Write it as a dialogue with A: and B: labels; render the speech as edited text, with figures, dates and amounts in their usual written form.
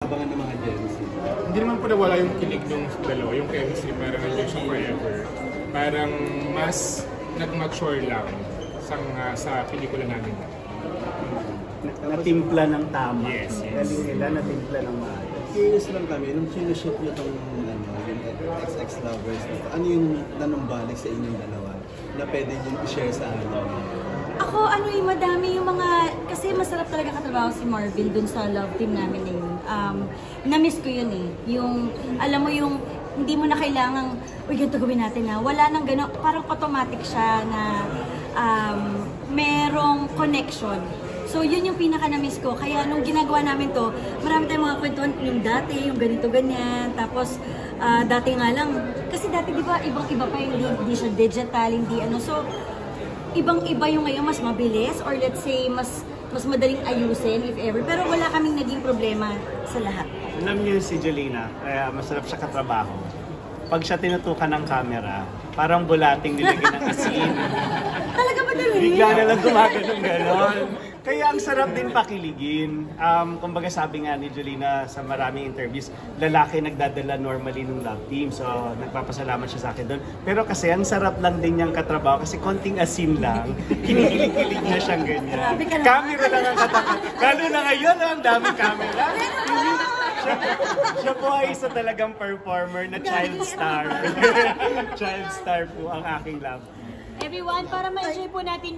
A: inaabangan ng mga Gen Z?
B: Hindi naman po nawala yung kilig ng dalawa, yung chemistry, parang nandiyan siya forever. Parang mas nag-mature lang sa pelikula namin.
C: Natimpla ng tama.
B: Yes.
C: Galing nila, natimpla ng maayos.
A: Curious lang kami, nung sinushoot nyo itong yung XX Lovers, ano yung nanumbalik sa inyong dalawa na pwede nyo i-share sa amin?
D: Ako, madami yung mga, kasi masarap talaga katrabaho si Marvin dun sa love team namin na yun. Na-miss ko yun eh. Yung, alam mo yung, hindi mo na kailangang, uy, ganito gawin natin ha. Wala nang gano'n, parang automatic siya na merong connection. So, yun yung pinaka-na-miss ko. Kaya nung ginagawa namin to, marami tayong mga kwentuhan, yung dati, yung ganito-ganyan. Tapos, dati nga lang, kasi dati di ba, ibang-iba pa yung hindi siya digital, hindi ano. So, ibang-iba yung ngayon, mas mabilis, or let's say, mas madaling ayusin, if ever. Pero wala kaming naging problema sa lahat.
C: Alam niyo si Jolina, kaya masarap siya katrabaho. Pag siya tinutukan ng camera, parang bulating nilagyan ng asin.
D: Talaga ba talaga?
C: Bigla na lang gumagano'n gano'n. Kaya ang sarap din pakiligin. Kumbaga sabi nga ni Jolina sa maraming interviews, lalaki nagdadala normally ng love team. So nagpapasalamat siya sa akin doon. Pero kasi ang sarap lang din niyang katrabaho kasi konting asin lang. Kinikilig-kilig na siyang ganyan. Camera lang ang katapat. Lalo na ngayon, ang daming camera. Siya po ay isa talagang performer na child star. Child star po ang aking love.
E: Everyone, para ma-enjoy po natin yung